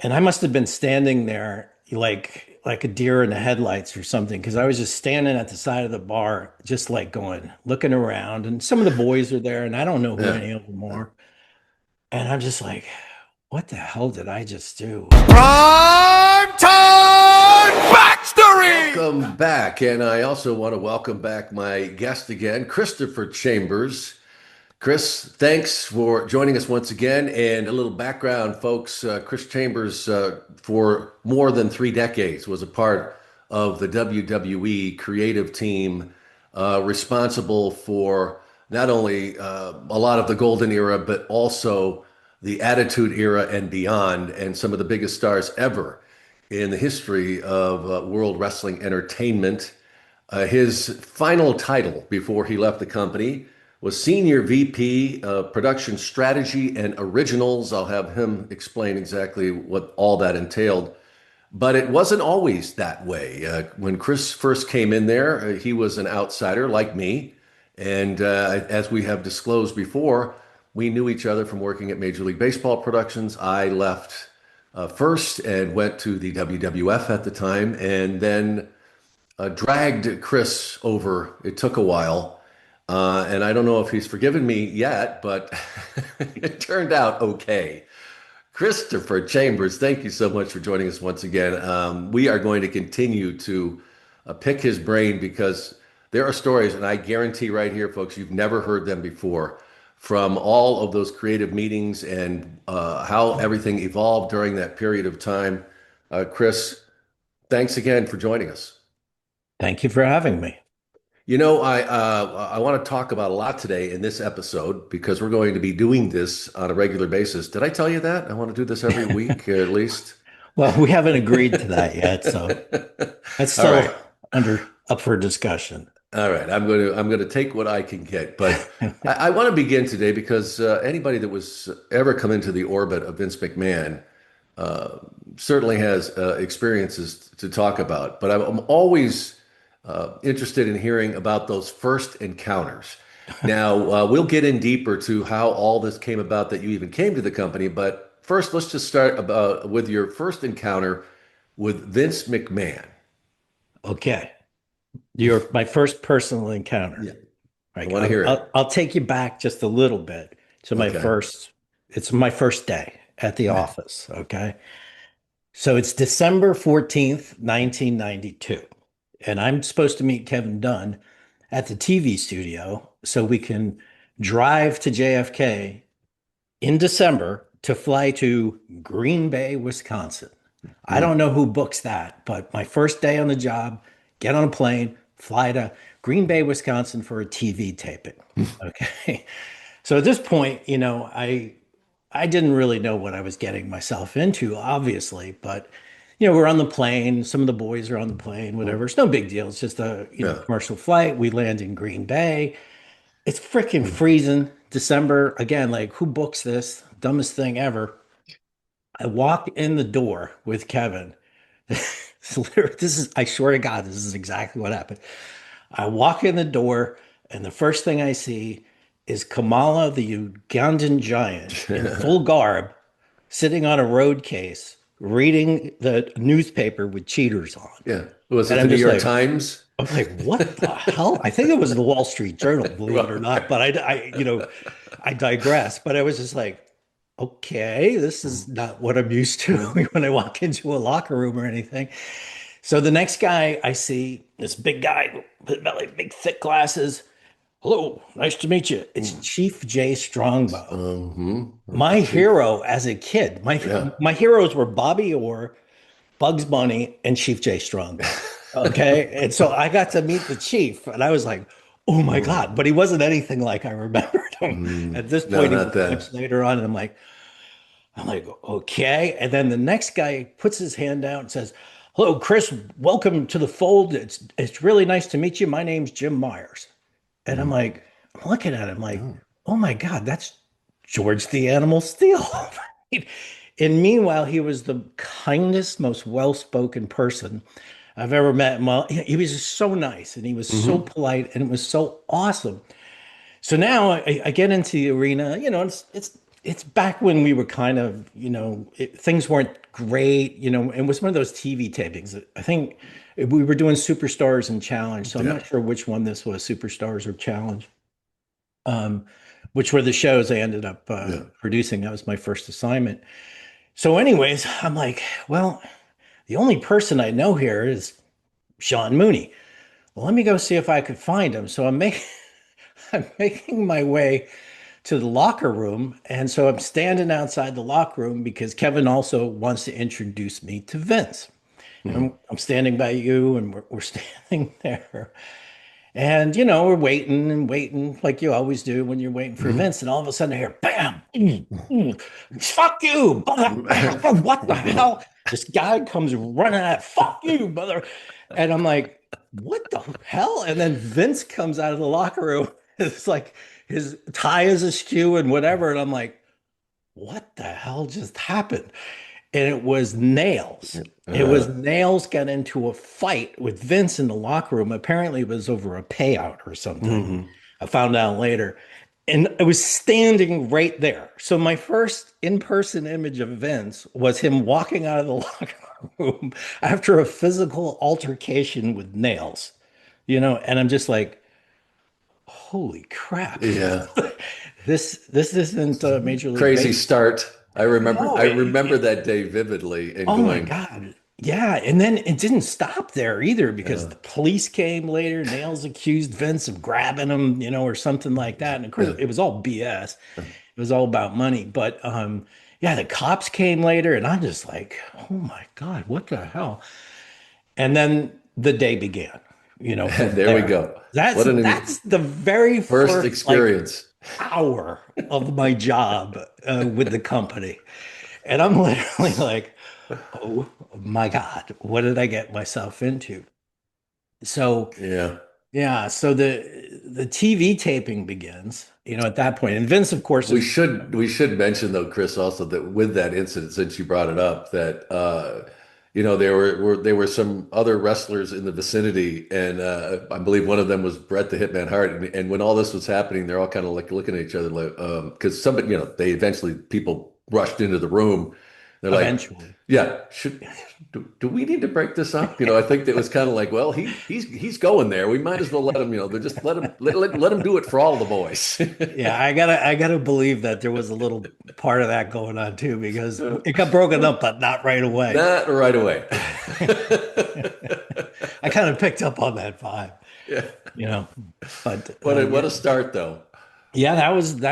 And I must have been standing there like a deer in the headlights or something, because I was just standing at the side of the bar, just like going, looking around, and some of the boys are there, and I don't know who Yeah. any of them Yeah. are. And I'm just like, what the hell did I just do? Prime time backstory. Welcome back. And I also want to welcome back my guest again, Christopher Chambers. Chris, thanks for joining us once again. And a little background, folks. Chris Chambers, for more than 3 decades, was a part of the WWE creative team, responsible for not only a lot of the golden era, but also the Attitude Era and beyond, and some of the biggest stars ever in the history of World Wrestling Entertainment. His final title before he left the company was Senior VP of Production Strategy and Originals. I'll have him explain exactly what all that entailed. But it wasn't always that way. When Chris first came in there, he was an outsider like me. And as we have disclosed before, we knew each other from working at Major League Baseball Productions. I left first and went to the WWF at the time, and then dragged Chris over. It took a while. And I don't know if he's forgiven me yet, but it turned out okay. Christopher Chambers, thank you so much for joining us once again. We are going to continue to pick his brain because there are stories, and I guarantee right here, folks, you've never heard them before, from all of those creative meetings and how everything evolved during that period of time. Chris, thanks again for joining us. Thank you for having me. I want to talk about a lot today in this episode because we're going to be doing this on a regular basis. Did I tell you that? I want to do this every week at least. Well, we haven't agreed to that yet, so that's All still right. under up for discussion. All right. I'm going to take what I can get, but I want to begin today because anybody that was ever come into the orbit of Vince McMahon uh, certainly has experiences to talk about. But I'm always interested in hearing about those first encounters. Now, we'll get in deeper to how all this came about that you even came to the company. But first, let's just start about with your first encounter with Vince McMahon. Okay. You're my first personal encounter. Yeah, I Right. want to I'll, hear it. I'll, I'll take you back just a little bit to Okay. it's my first day at the office. Okay. So it's December 14th, 1992. And I'm supposed to meet Kevin Dunn at the TV studio so we can drive to JFK in December to fly to Green Bay, Wisconsin. I Hmm. don't know who books that, but my first day on the job, get on a plane, fly to Green Bay, Wisconsin for a TV taping. Okay. So at this point, I didn't really know what I was getting myself into, obviously, but we're on the plane, some of the boys are on the plane, whatever. It's no big deal. It's just a, Yeah. commercial flight. We land in Green Bay. It's freaking freezing. December, again, like who books this? Dumbest thing ever. I walk in the door with Kevin. I swear to God, this is exactly what happened. I walk in the door, and the first thing I see is Kamala, the Ugandan giant, in full garb, sitting on a road case, reading the newspaper with cheaters on. Yeah. Was And it the I'm New just York like, Times? I'm like, what the hell? I think it was the Wall Street Journal, believe it or Well, not. But I digress. But I was just like, okay, this is not what I'm used to when I walk into a locker room or anything. So the next guy I see, this big guy with belly, big thick glasses. Hello, nice to meet you. It's Chief J Strongbow. My Chief. hero as a kid. My Yeah. my heroes were Bobby Orr, Bugs Bunny, and Chief J Strongbow. Okay. And so I got to meet the chief, and I was like, oh my God. But he wasn't anything like I remembered him. At this No, point, he not was then. much later on. And I'm like, okay. And then the next guy puts his hand out and says, hello, Chris, welcome to the fold. It's really nice to meet you. My name's Jim Myers. And I'm Mm. like, I'm looking at him like, Oh. oh my God, that's George the Animal Steele. And meanwhile, he was the kindest, most well-spoken person I've ever met. Well, he was just so nice and he was so Hmm. polite and it was so awesome. So now I get into the arena, it's back when we were kind of, things weren't great. It was one of those TV tapings. I think we were doing Superstars and Challenge, so I'm Yeah. not sure which one this was, Superstars or Challenge, um, which were the shows I ended up Yeah. producing. That was my first assignment. So, anyways, I'm like, well, the only person I know here is Shawn Mooney. Well, let me go see if I could find him. So I'm making my way to the locker room. And so I'm standing outside the locker room because Kevin also wants to introduce me to Vince. Mhm. And I'm standing by you and we're standing there. And, we're waiting and waiting like you always do when you're waiting for Mhm. Vince. And all of a sudden I hear, bam, fuck you, brother. What the hell? This guy comes running at, fuck you, brother. And I'm like, what the hell? And then Vince comes out of the locker room. It's like his tie is askew and whatever. And I'm like, what the hell just happened? And it was Nails. It was Uh, Nails got into a fight with Vince in the locker room. Apparently, it was over a payout or something. mhm. I found out later. And I was standing right there. So my first in-person image of Vince was him walking out of the locker room after a physical altercation with Nails. And I'm just like, holy crap. Yeah. This isn't Major League Crazy Baseball. start. No, I remember that day vividly and oh my going, God. Yeah. And then it didn't stop there either because yeah, the police came later. Nails accused Vince of grabbing him, or something like that. And of course, yeah. it was all BS. It was all about money. But yeah, the cops came later and I'm just like, oh my God, what the hell? And then the day began, from There we there. go. That's What an that's the very first first like experience. hour of my job with the company. And I'm literally like, oh my God, what did I get myself into? So Yeah. yeah, so the TV taping begins, at that point. And Vince, of course, is We should mention though, Chris, also that with that incident, since you brought it up, that there were some other wrestlers in the vicinity, and I believe one of them was Bret the Hitman Hart. And when all this was happening, they're all kind of like looking at each other, like because somebody, they eventually people rushed into the room. They're like, eventually. "Yeah, do we need to break this up?" I think that was kind of like, well, he's going there. We might as well let him. Just let him do it for all the boys. Yeah, I gotta believe that there was a little part of that going on too, because it got broken up, but not right away. Not right away. I kind of picked up on that vibe, Yeah. you know. But What yeah, a start though. yeah, that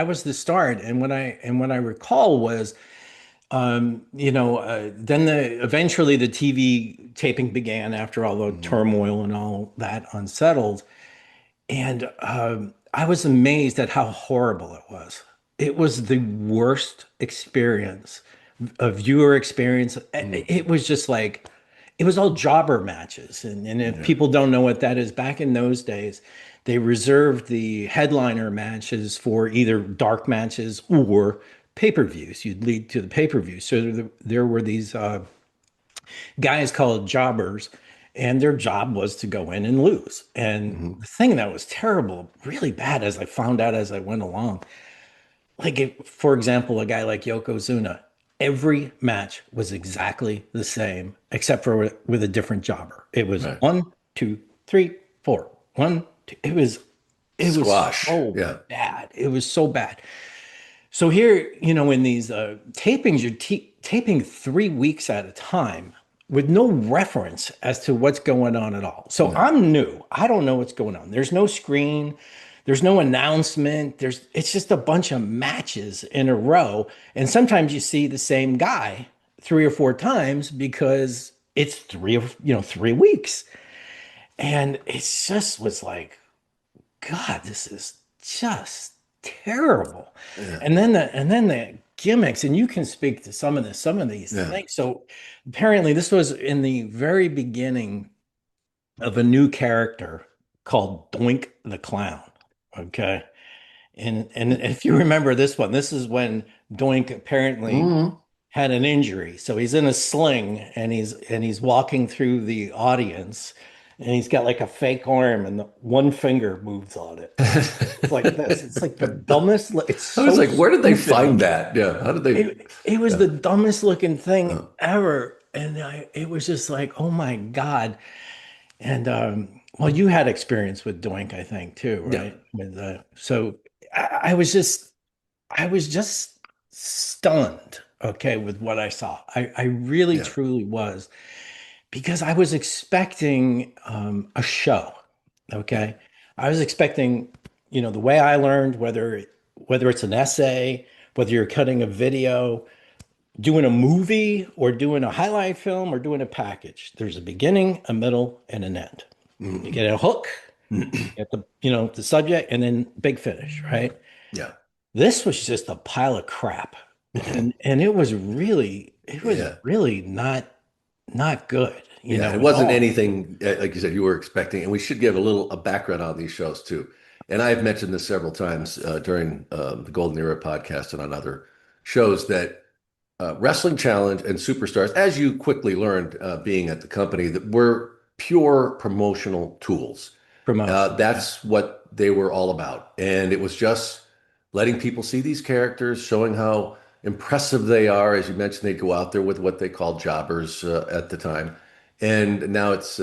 was the start. And what I recall was, then eventually the TV taping began after all the Mhm. turmoil and all that unsettled. And I was amazed at how horrible it was. It was the worst experience, a viewer experience. Mhm. It was just like, it was all jobber matches. And if Yeah. people don't know what that is, back in those days, they reserved the headliner matches for either dark matches or pay-per-views. You'd lead to the pay-per-view. So there were these guys called jobbers, and their job was to go in and lose. And Mhm. the thing that was terrible, really bad, as I found out as I went along, like if, for example, a guy like Yokozuna, every match was exactly the same, except for with a different jobber. It was Right. 1, 2, 3, 4, 1, 2. It was Squash. so Yeah. bad. It was so bad. So here, in these tapings, you're taping 3 weeks at a time with no reference as to what's going on at all. So No. I'm new. I don't know what's going on. There's no screen. There's no announcement. It's just a bunch of matches in a row. And sometimes you see the same guy 3 or 4 times because it's 3 weeks. And it just was like, God, this is just terrible. Yeah. And then the gimmicks, and you can speak to some of these Yeah. things. So apparently this was in the very beginning of a new character called Doink the Clown. Okay. And if you remember this one, this is when Doink apparently Mhm. had an injury. So he's in a sling and he's walking through the audience and he's got like a fake arm, and the one finger moves on it. It's like this. It's like the dumbest. It's I was so like, where did they stupid. find that? Yeah. How did they? It was Yeah. the dumbest looking thing Oh, ever, and it was just like, oh my God. And well, you had experience with Doink, I think, too, yeah. right? With so I was just stunned, okay, with what I saw. I really Yeah. truly was, because I was expecting a show, Yeah. okay? I was expecting, the way I learned, whether it's an essay, whether you're cutting a video, doing a movie, or doing a highlight film, or doing a package. There's a beginning, a middle, and an end. You Mhm. get a hook, get the subject, and then big finish, right? Yeah. This was just a pile of crap. And it was Yeah. really not good, Yeah, it at wasn't all. anything like you said you were expecting, and we should give a background on these shows too. And I've mentioned this several times during the Golden Era podcast and on other shows that Wrestling Challenge and Superstars, as you quickly learned being at the company, that were pure promotional tools. Promotion. Yeah. That's what they were all about. And it was just letting people see these characters, showing how impressive they are. As you mentioned, they go out there with what they called jobbers at the time. And now it's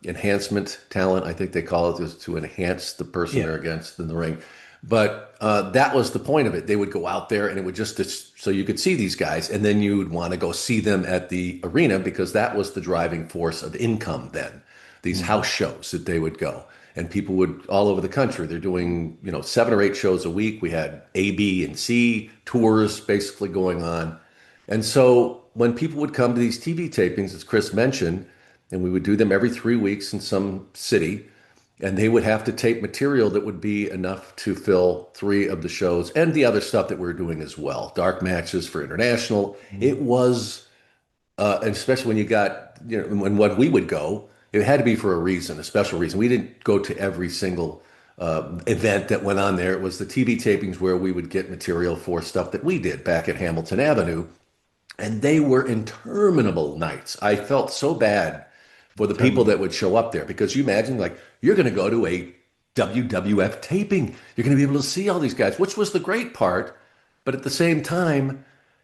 enhancement talent, I think they call it, is to enhance the person Yeah. they're against in the ring. But that was the point of it. They would go out there and it would so you could see these guys, and then you would want to go see them at the arena because that was the driving force of income then. These Mhm. house shows that they would go, and people would all over the country. They're doing 7 or 8 shows a week. We had A, B, and C tours basically going on, and so when people would come to these TV tapings, as Chris mentioned, and we would do them every 3 weeks in some city, and they would have to tape material that would be enough to fill 3 of the shows and the other stuff that we are doing as well. Dark matches for international. It Mhm. was, and especially when you got, when we would go, it had to be for a reason, a special reason. We didn't go to every single event that went on there. It was the TV tapings where we would get material for stuff that we did back at Hamilton Avenue. And they were interminable nights. I felt so bad for the people Totally. that would show up there because you imagine, like, you're going to go to a WWF taping. You're going to be able to see all these guys, which was the great part. But at the same time,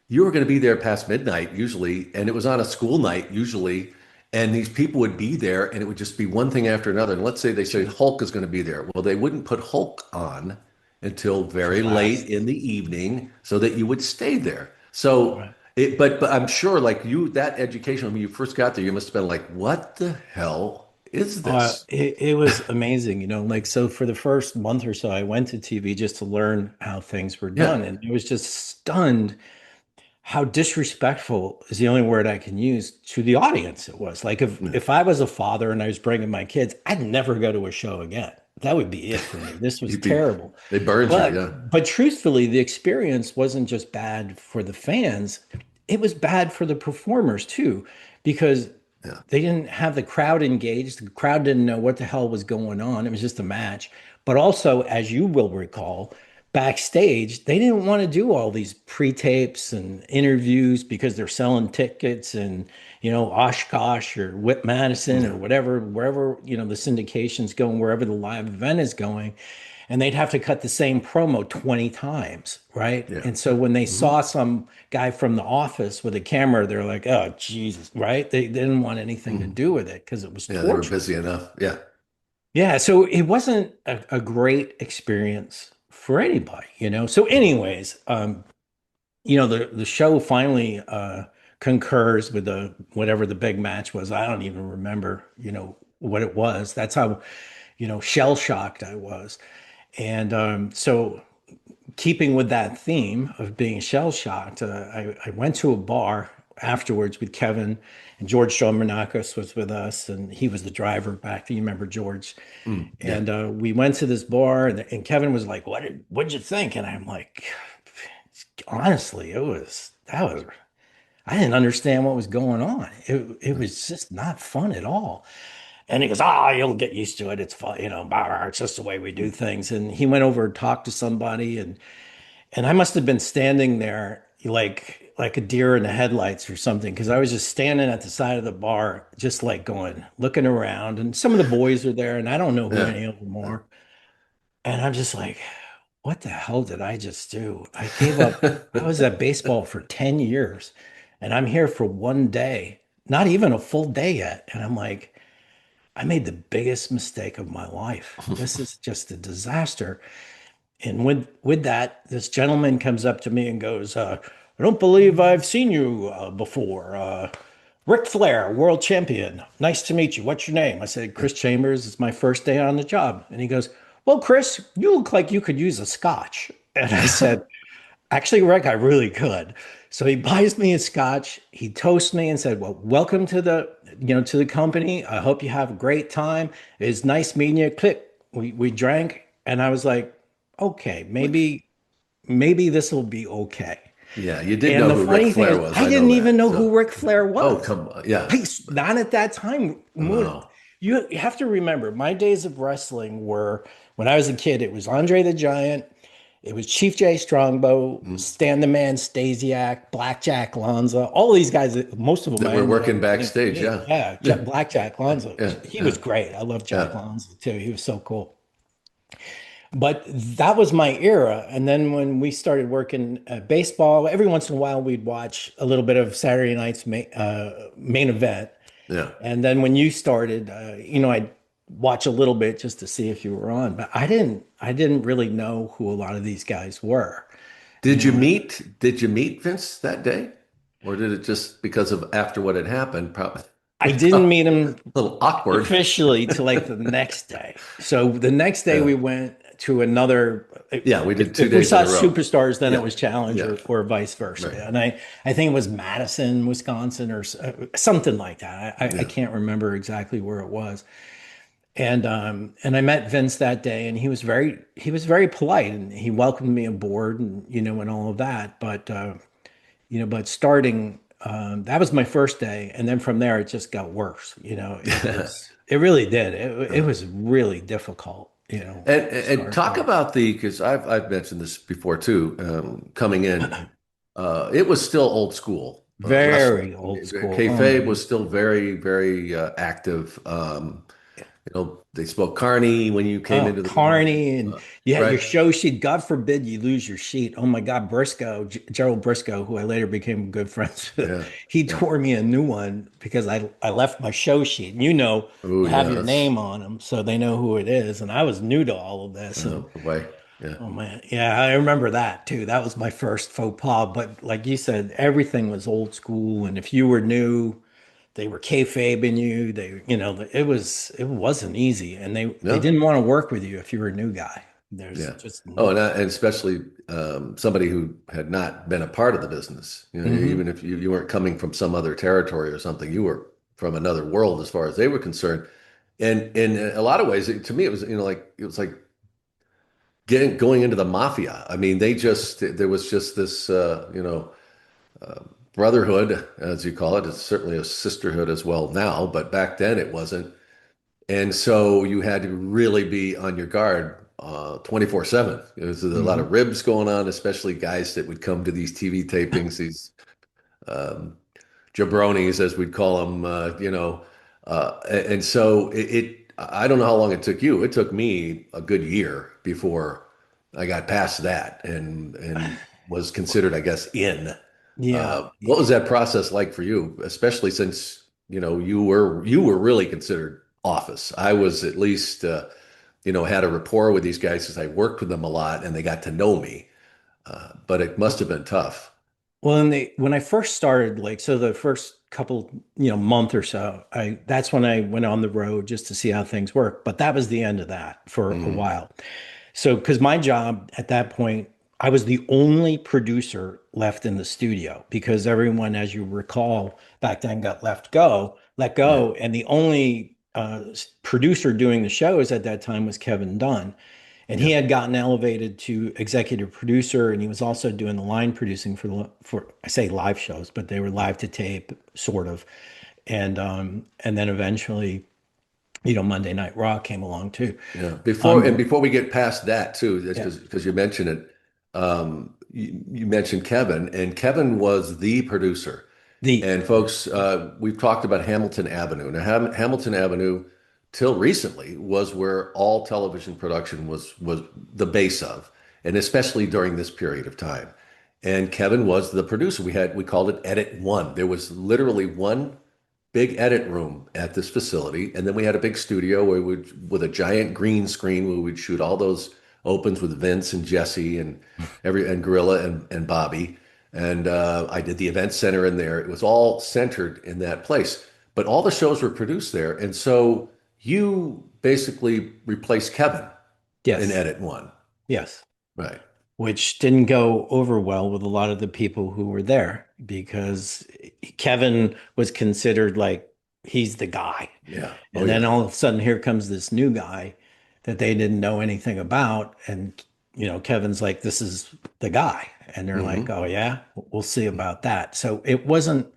you were going to be there past midnight usually, and it was on a school night usually. And these people would be there, and it would just be one thing after another. And let's say they say Hulk is going to be there. Well, they wouldn't put Hulk on until Till very late last. in the evening so that you would stay there. So Right. but I'm sure, like you, that education when you first got there, you must have been like, "What the hell is this?" It was amazing, like, so for the first month or so, I went to TV just to learn how things were Yeah, done. And I was just stunned how disrespectful is the only word I can use to the audience it was. Like, if yeah. if I was a father and I was bringing my kids, I'd never go to a show again. That would be it for me. This was You'd be, terrible. they burned you. But Yeah, but truthfully, the experience wasn't just bad for the fans, it was bad for the performers too, because yeah, they didn't have the crowd engaged. The crowd didn't know what the hell was going on. It was just a match. But also, as you will recall, backstage, they didn't want to do all these pre-tapes and interviews because they're selling tickets and, Oshkosh or Whip Madison or yeah, whatever, wherever, the syndication's going, wherever the live event is going. And they'd have to cut the same promo 20 times, right? yeah. And so when they Hmm. saw some guy from the office with a camera, they're like, oh, Jesus, right? They didn't want anything to Hmm. do with it because it was Yeah, they were torture. busy enough. Yeah, Yeah, so it wasn't a great experience for anybody. So, anyways, the show finally concurs with the whatever the big match was. I don't even remember, what it was. That's how, shell shocked I was. And so, keeping with that theme of being shell shocked, I went to a bar afterwards with Kevin, and George Stromanakis was with us, and he was the driver back then. You remember George? yeah, And we went to this bar, and Kevin was like, "What'd you think?" And I'm like, honestly, I didn't understand what was going on. It was just not fun at all. And he goes, "Ah, you'll get used to it. It's fun, blah, blah, it's just the way we do things." And he went over and talked to somebody, and I must have been standing there like like a deer in the headlights or something because I was just standing at the side of the bar, just like going, looking around, and some of the boys are there, and I don't know who Yeah. any of them are. And I'm just like, what the hell did I just do? I gave up. I was at baseball for 10 years, and I'm here for one day, not even a full day yet. And I'm like, I made the biggest mistake of my life. This is just a disaster. And with that, this gentleman comes up to me and goes, I don't believe I've seen you before. Ric Flair, world champion. Nice to meet you. What's your name? I said, Chris Chambers. It's my first day on the job. And he goes, well, Chris, you look like you could use a scotch. And I said, actually, Rick, I really could. So he buys me a scotch. He toasts me and said, well, welcome to the company. I hope you have a great time. It's nice meeting you. Click. We drank. And I was like, okay, maybe this will be okay. Yeah, you did And know the who Ric funny thing Flair is, was. I I know didn't even that. know who So, Ric Flair oh, was. come on. Yeah. Not at that time. Wow. You have to remember, my days of wrestling were when I was a kid, it was Andre the Giant, it was Chief Jay Strongbow, Mhm. Stan the Man Stasiak, Blackjack Lanza, all these guys, most of them That I we're ended working up getting to backstage. meet. Yeah. Yeah, Yeah. Blackjack Lanza. Yeah. He Yeah. was great. I love Jack Yeah. Lanza too. He was so cool. But that was my era. And then when we started working at baseball, every once in a while we'd watch a little bit of Saturday night's main event. Yeah. And then when you started, I'd watch a little bit just to see if you were on. But I didn't really know who a lot of these guys were. You know, Did you meet Vince that day? Or did it just because of after what had happened, probably I become didn't a meet him little awkward? officially till like the next day. So the next day Yeah. we went to another. Yeah, we If, did two if we days in saw a row. superstars, then it Yeah. was Yeah. Challenger or vice versa. Right. And I think it was Madison, Wisconsin, or something like that. I Yeah. can't remember exactly where it was. And I met Vince that day, and he was very polite, and he welcomed me aboard, and all of that. But starting, that was my first day, and then from there it just got worse. It really did. It was really difficult. And Start talk off. about because I've mentioned this before too. Coming in, it was still old school wrestling. Very old school. Oh Kayfabe my. was still very, very active. They spoke Carney when you came Oh, into the ring, Carney, and you had your right? show sheet. God forbid you lose your sheet. Oh my God, Briscoe, Gerald Briscoe, who I later became good friends with, Yeah, he yeah. tore me a new one because I left my show sheet. And Oh you have yeah, your that's name on them, so they know who it is. And I was new to all of this. And oh boy, yeah, oh man, yeah, I remember that too. That was my first faux pas. But like you said, everything was old school. And if you were new, they were kayfabing you. It wasn't easy, and they no, didn't want to work with you if you were a new guy. There's yeah. just Oh, no. and especially somebody who had not been a part of the business. Hmm. Even if you weren't coming from some other territory or something, you were from another world as far as they were concerned. And in a lot of ways, to me, it was like it was like getting going into the mafia. I mean, there was just this uh, brotherhood, as you call it. It's certainly a sisterhood as well now, but back then it wasn't. And so you had to really be on your guard 24/7. There's a lot Hmm. of ribs going on, especially guys that would come to these TV tapings, these um, jabronis, as we'd call them, and so I don't know how long it took you. It took me a good year before I got past that and was considered, I guess, in. Yeah. What was that process like for you, especially since you were really considered office? I was at least had a rapport with these guys because I worked with them a lot and they got to know me. But it must have been tough. Well, when I first started, like, so the first couple, month or so, that's when I went on the road just to see how things work. But that was the end of that for a Mhm. while. So, because my job at that point, I was the only producer left in the studio because everyone, as you recall, back then got let Right. go, and the only producer doing the shows at that time was Kevin Dunn. And he Yeah. had gotten elevated to executive producer, and he was also doing the line producing for I say live shows, but they were live to tape, sort of. And then eventually, Monday Night Raw came along too. Yeah. Um, Before we get past that too, just yeah. because you mentioned it, You mentioned Kevin, and Kevin was the producer. The And folks, we've talked about Hamilton Avenue. Now, Hamilton Avenue, till recently, was where all television production was the base of, and especially during this period of time. And Kevin was the producer. We called it Edit One. There was literally one big edit room at this facility, and then we had a big studio where we would, with a giant green screen, where we'd shoot all those opens with Vince and Jesse and Gorilla and Bobby. And I did the event center in there. It was all centered in that place. But all the shows were produced there. And so you basically replaced Kevin in yes, Edit One. yes, Right. which didn't go over well with a lot of the people who were there because Kevin was considered like he's the guy. Yeah. Oh, And then yeah. all of a sudden, here comes this new guy that they didn't know anything about. And, Kevin's like, this is the guy. And they're like, Hmm. oh, yeah, we'll see about that. So it wasn't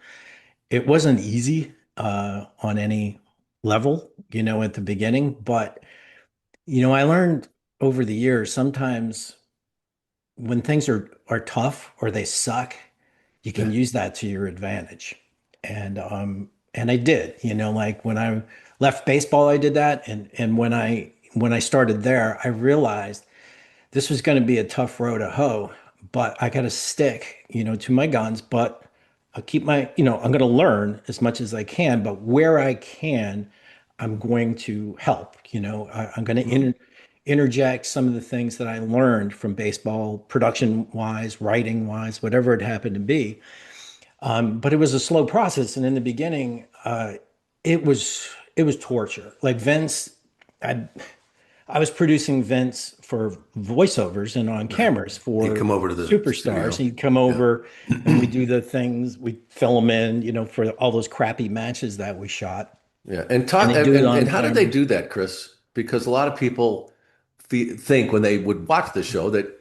easy on any level, at the beginning. But, I learned over the years, sometimes when things are tough or they suck, you can Yeah. use that to your advantage. And I did, like when I left baseball, I did that. And when I started there, I realized this was going to be a tough row to hoe, but I got to stick, to my guns, but I'll keep I'm going to learn as much as I can, but where I can, I'm going to help, I'm going to Mhm. interject some of the things that I learned from baseball, production wise, writing wise, whatever it happened to be. But it was a slow process. And in the beginning, it was torture. Like Vince, I, I was producing Vince for voiceovers and on Right. cameras He'd for come over to the superstars. studio. He'd come Yeah. over and we do the things, we film in, for all those crappy matches that we shot. Yeah. And And talk they do it and on how did they cameras. do that, Chris? Because a lot of people think when they would watch the show that,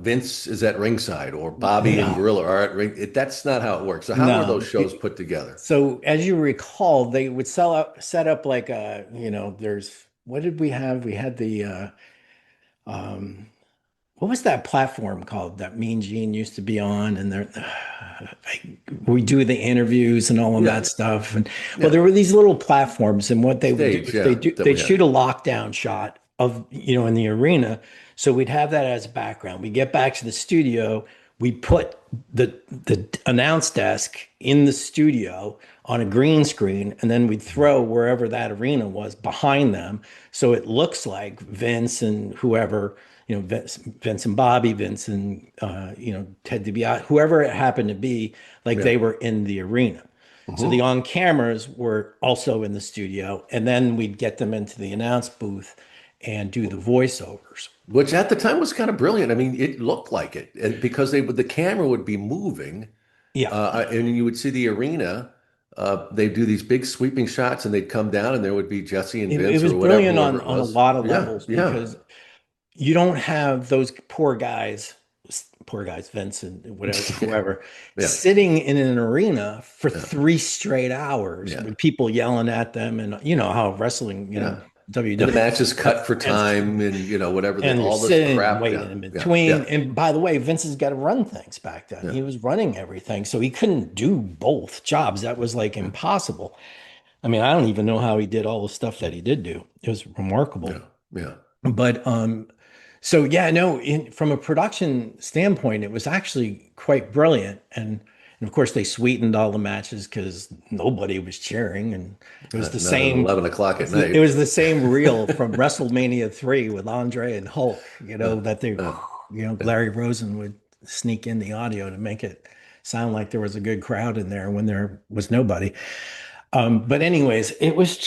Vince is at ringside or Bobby and No, Gorilla are at ring. That's not how it works. So how were those no. shows put together? So as you recall, they would set up like there's what did we have? We had the um what was that platform called that Mean Gene used to be on? And there, we do the interviews and all of Yeah. that stuff. And well, Yeah. there were these little platforms, and what they would do Stage. is Yeah. That they'd we had. shoot a lockdown shot of in the arena. So we'd have that as background. We get back to the studio. We put the announce desk in the studio on a green screen, and then we'd throw wherever that arena was behind them, so it looks like Vince and whoever, Vince and Bobby, Vince and Ted DiBiase, whoever it happened to be, like Yeah. they were in the arena. So the Mhm. on cameras were also in the studio, and then we'd get them into the announce booth and do the voiceovers. Which at the time was kind of brilliant. I mean, it looked like it, and because the camera would be moving, Yeah, and you would see the arena. They'd do these big sweeping shots, and they'd come down, and there would be Jesse and it Vince was or whatever, brilliant whoever on it a was. lot of Yeah. levels Yeah. because you don't have those poor guys, Vince and whatever, whoever, Yeah. sitting in an arena for Yeah. 3 straight hours Yeah. with people yelling at them, and you know how wrestling, Yeah. And the WWE, match is cut for time and whatever and they're all this sitting and crap. waiting Yeah. in Yeah. between. Yeah. And by the way, Vince has got to run things back then. Yeah. He was running everything, so he couldn't do both jobs. That was like Yeah. impossible. I mean, I don't even know how he did all the stuff that he did do. It was remarkable. Yeah. Yeah. But so yeah, no, from a production standpoint, it was actually quite brilliant. And of course they sweetened all the matches because nobody was cheering. And it was the Not at same 11 o'clock at it night. was the same reel from WrestleMania 3 with Andre and Hulk, Uh, that they, uh, Larry Rosen would sneak in the audio to make it sound like there was a good crowd in there when there was nobody. But anyways, it was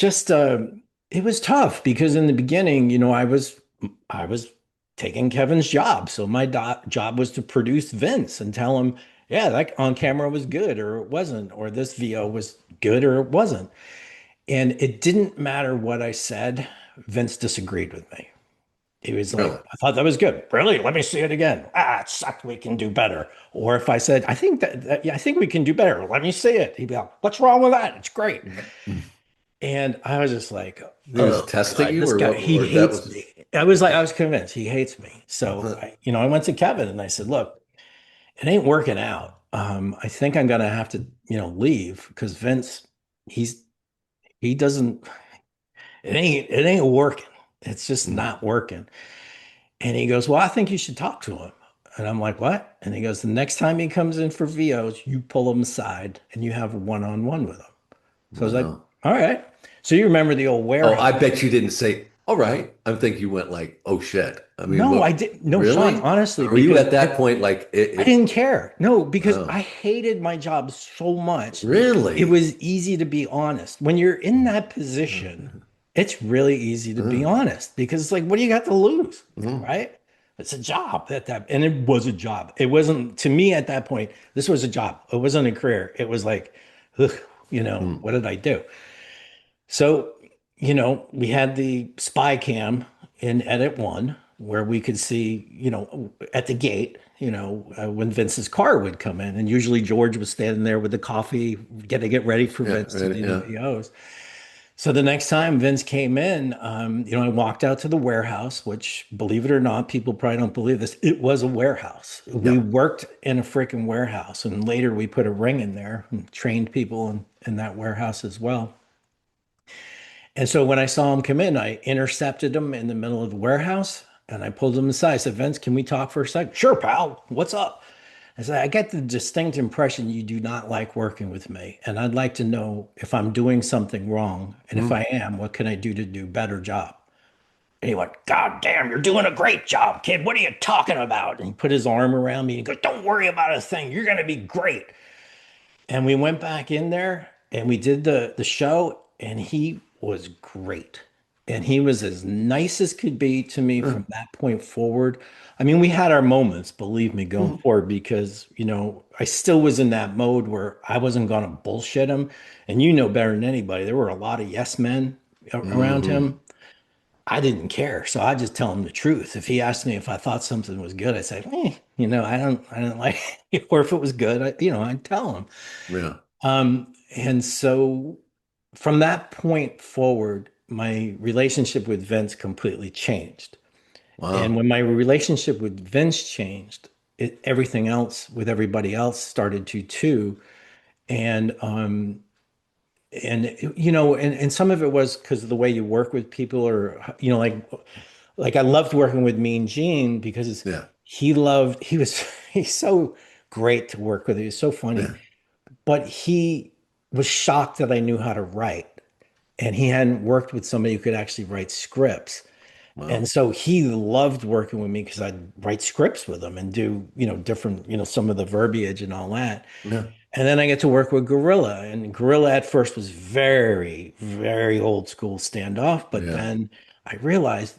tough because in the beginning, I was taking Kevin's job. So my job was to produce Vince and tell him, yeah, that on camera was good or it wasn't, or this VO was good or it wasn't. And it didn't matter what I said. Vince disagreed with me. He was like, really? I thought that was good. Really? Let me see it again. Ah, it sucked. We can do better. Or if I said, I think yeah, I think we can do better. Let me see it. He'd be like, what's wrong with that? It's great. And I was just like, He was oh testing God, you, this or guy, what? he Or that hates was me. I was convinced he hates me. So I went to Kevin and I said, look, it ain't working out. I think I'm gonna have to, leave because Vince, he's he doesn't it ain't working. It's just not working. And he goes, well, I think you should talk to him. And I'm like, what? And he goes, the next time he comes in for VOs, you pull him aside and you have a one-on-one with him. So I was like, Wow. all right. So you remember the old Oh, warehouse? I bet you didn't say, all right. I think you went like, oh shit. I mean, No, what, I didn't. No, really? Sean, honestly, Or were you because at that point like I didn't care. No, because oh, I hated my job so much. It really? was easy to be honest. When you're in that position, it's really easy to be honest because it's like, what do you got to lose? Mhm. Right? It's a job and it was a job. It wasn't to me at that point. This was a job. It wasn't a career. It was like, ugh, Mhm. what did I do? So, we had the spy cam in edit one where we could see, at the gate, when Vince's car would come in. And usually George was standing there with the coffee, get ready for Yeah, Vince to right, do the yeah. VOs. So the next time Vince came in, I walked out to the warehouse, which, believe it or not, people probably don't believe this. It was a warehouse. We Yeah. worked in a freaking warehouse. And later we put a ring in there and trained people in that warehouse as well. And so when I saw him come in, I intercepted him in the middle of the warehouse and I pulled him aside. I said, Vince, can we talk for a second? Sure, pal. What's up? I said, I get the distinct impression you do not like working with me. And I'd like to know if I'm doing something wrong. And if I Mhm. am, what can I do to do a better job? And he went, God damn, you're doing a great job, kid. What are you talking about? And he put his arm around me and he goes, don't worry about a thing. You're going to be great. And we went back in there and we did the show, and he was great. And he was as nice as could be to me Yeah. from that point forward. I mean, we had our moments, believe me, going Mhm. forward, because, I still was in that mode where I wasn't going to bullshit him. And better than anybody, there were a lot of yes men around Mhm. him. I didn't care. So I just tell him the truth. If he asked me if I thought something was good, I'd say, I don't like it. Or if it was good, I'd tell him. Yeah. And so from that point forward, my relationship with Vince completely changed. And Wow. when my relationship with Vince changed, everything else with everybody else started to too. And and some of it was because of the way you work with people, or like I loved working with Mean Gene because Yeah. he's so great to work with. He was so funny, Yeah. but he was shocked that I knew how to write. And he hadn't worked with somebody who could actually write scripts. And Wow. so he loved working with me because I'd write scripts with him and do, different, some of the verbiage and all that. Yeah. And then I get to work with Gorilla. And Gorilla at first was very, very old school standoff. But Yeah. then I realized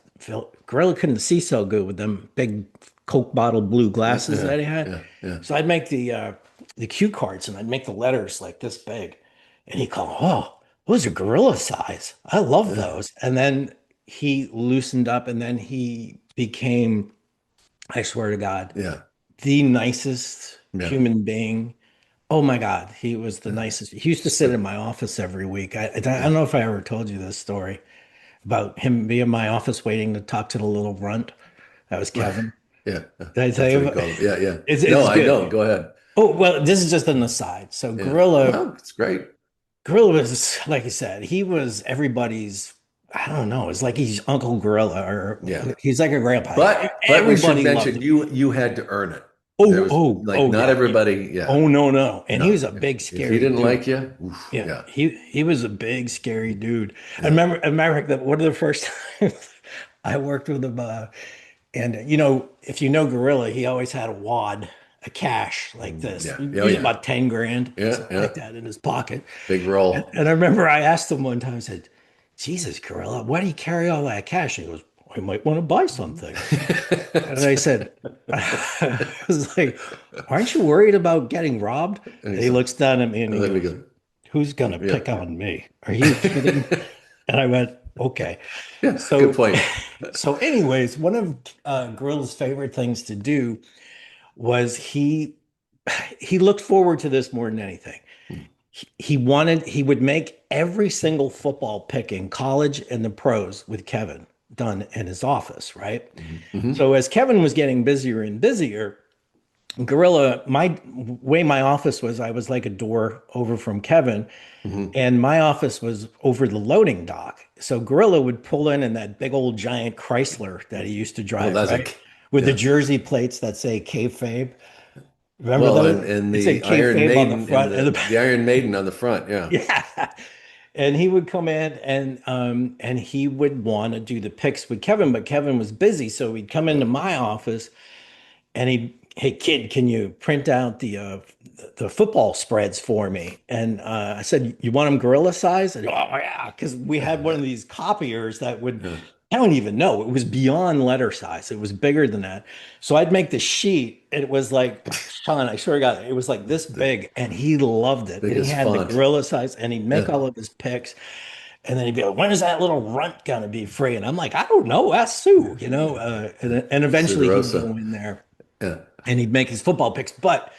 Gorilla couldn't see so good with them big Coke bottle blue Yeah. glasses Yeah. that he had. Yeah. Yeah. So I'd make the cue cards and I'd make the letters like this big. And he'd call, oh, those are Gorilla size. I love Yeah. those. And then he loosened up and then he became, I swear to God, Yeah. the nicest Yeah. human being. Oh my God, he was the Yeah. nicest. He used to sit in my office every week. I don't Yeah. know if I ever told you this story about him being in my office waiting to talk to the little runt. That was Kevin. Yeah. Did I tell That's you what he about called him. Yeah. Yeah. No, it's I know. good. Go ahead. Oh, well, this is just an aside. So Yeah. Well, it's great. Gorilla was, like I said, he was everybody's, I don't know, it's like he's Uncle Gorilla, or Yeah. he's like a grandpa. But we should Everybody loved mention him. you had to earn it. There Oh, was oh, like oh, not yeah. everybody. Yeah. Oh, no, no. And he No. was a big, If he scary didn't dude. like you, oof, Yeah, yeah. he was a big, scary dude. Yeah. I remember that one of the first times I worked with him, and if you know Gorilla, he always had a wad of cash like this, Yeah. Oh, usually yeah. about 10 grand, Yeah. something Yeah. like that in his pocket. Big And, roll. and I remember I asked him one time, I said, Jesus, Gorilla, why do you carry all that cash? And he goes, I might want to buy something. And I said, I was like, aren't you worried about getting robbed? And And he he said, looks down at me and he let me goes, go. who's going to Yeah. pick on me? Are you kidding? And I went, okay. Yeah. Good So, point. so anyways, one of Gorilla's favorite things to do was he looked forward to this more than anything. He would make every single football pick in college and the pros with Kevin. Dunn in his office, right? Hmm. So as Kevin was getting busier and busier, Gorilla, my way my office was, I was like a door over from Kevin, Hmm. and my office was over the loading dock. So Gorilla would pull in that big old giant Chrysler that he used to Oh, drive, that's a right? With the yeah. jersey plates that say Kayfabe. Remember Well, those? and It said the Iron Kayfabe on the Maiden and front and the the back. Iron Maiden on the front. Yeah. Yeah. And he would come in and he would want to do the picks with Kevin, but Kevin was busy. So he'd come into my office and he, hey kid, can you print out the football spreads for me? And I said, you want them gorilla size? And, oh yeah, because we had one of these copiers that would, Yeah. I don't even know, it was beyond letter size. It was bigger than that. So I'd make the sheet. And it was like, Sean, I swear to God, it was like this The big, and he loved it. And he biggest had the font. gorilla size, and he'd make Yeah. all of his picks. And then he'd be like, when is that little runt gonna be free? And I'm like, I don't know, ask Sue, you know. And eventually he'd go Sudorosa. in there Yeah. and he'd make his football picks. But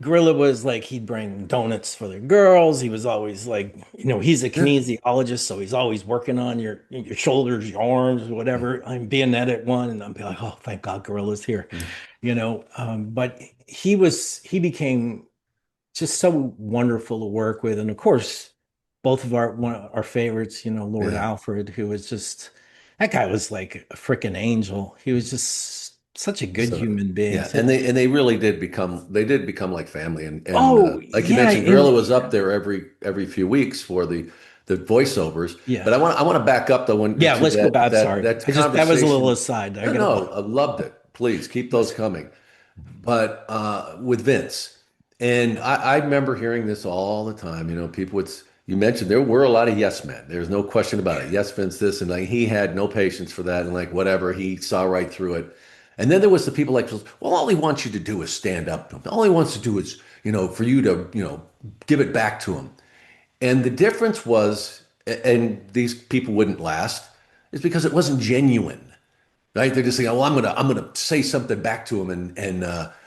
Gorilla was like, he'd bring donuts for the girls. He was always like, he's a Yeah. kinesiologist, so he's always working on your shoulders, your arms, whatever. I'm being that at one, and I'm be like, oh, thank God, Gorilla's here, But he became just so wonderful to work with, and of course, both of one of our favorites, Lord Yeah. Alfred, who was just that guy was like a freaking angel. He was just such a good So human being. yeah, and they really did become like family, and Oh like you yeah, mentioned, Gorilla was up there every few weeks for the voiceovers. yeah, But I want to back up though yeah. to Let's go back. Sorry, that that was a little conversation. aside. I No, gotta no, I loved it. Please keep those listen. coming. But with Vince, and I remember hearing this all the time. People would. You mentioned there were a lot of yes men. There's no question about it. Yes, Vince, this and like he had no patience for that, and like whatever he saw right through it. And then there was the people like, well, all he wants you to do is stand up to him. All he wants to do is, for you to, give it back to him. And the difference was, and these people wouldn't last, is because it wasn't genuine. Right? They're just saying, "Oh, I'm gonna say something back to him, and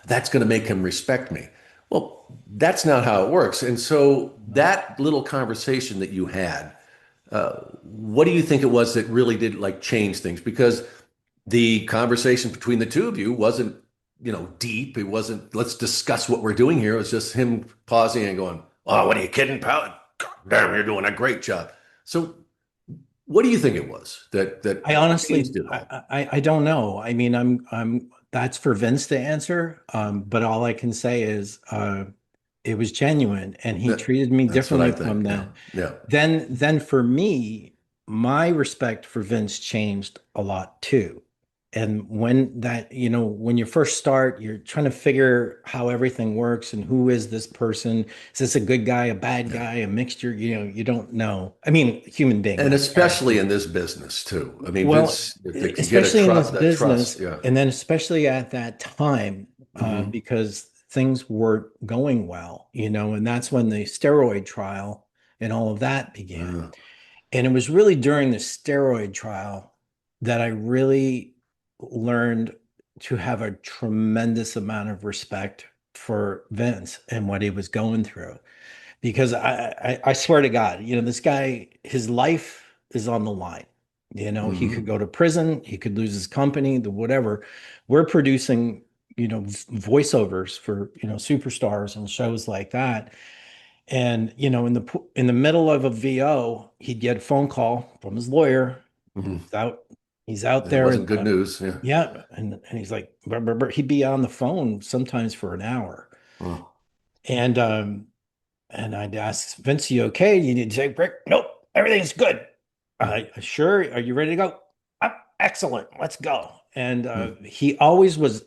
that's gonna make him respect me." Well, that's not how it works. And so that little conversation that you had, what do you think it was that really did like change things? Because the conversation between the two of you wasn't, deep. It wasn't, let's discuss what we're doing here. It was just him pausing and going, "Oh, what are you kidding, pal? God damn, you're doing a great job." So what do you think it was that I honestly, changed it all? I don't know. I mean, that's for Vince to answer. But all I can say is, it was genuine, and he That, treated me that's what I differently from think. Yeah. that. Yeah. Then for me, my respect for Vince changed a lot too. And when you first start, you're trying to figure how everything works and who is this person? Is this a good guy, a bad Yeah. guy, a mixture? You don't know. I mean, human being, And not especially character. in this business too. I mean, Well, Vince, if they can get a especially in this trust, that trust, business, yeah. and then especially at that time, Hmm. because things weren't going well, and that's when the steroid trial and all of that began. Uh, And it was really during the steroid trial that I really learned to have a tremendous amount of respect for Vince and what he was going through. Because I swear to God, this guy, his life is on the line. He could mhm. go to prison, he could lose his company, the whatever. We're producing, voiceovers for, superstars and shows like that. And in the middle of a VO, he'd get a phone call from his lawyer. Mhm. He's out, he's out And it there, wasn't and good news. Yeah. yeah, and he's like, "Brr, brr, brr." He'd be on the phone sometimes for an hour, Oh. and I'd ask Vince, "You okay? You need to take a break?" Nope, everything's good. Sure. Are you ready to go? Excellent. Let's go. And Mm. he always was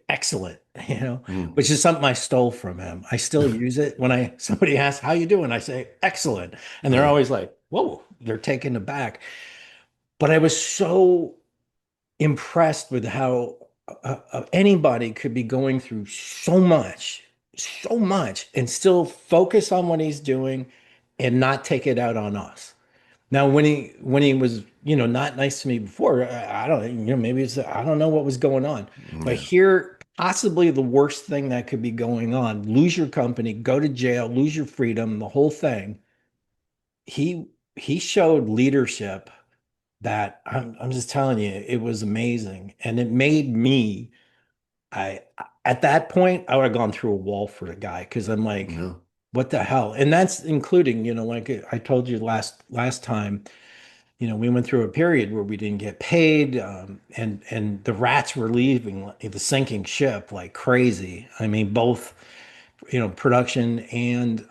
excellent, Mm. which is something I stole from him. I still use it when somebody asks how you doing, I say excellent, and they're Uh, always like, "Whoa," they're taken aback. But I was so impressed with how anybody could be going through so much, and still focus on what he's doing and not take it out on us. Now, when he was, not nice to me before, I don't, maybe I don't know what was going on, but yeah. here, possibly the worst thing that could be going on: lose your company, go to jail, lose your freedom, the whole thing. He showed leadership that I'm just telling you, it was amazing. And it made me, I, at that point, I would have gone through a wall for the guy because I'm like, Yeah. what the hell? And that's including, like I told you last time, we went through a period where we didn't get paid, and the rats were leaving the sinking ship like crazy. I mean, both, production and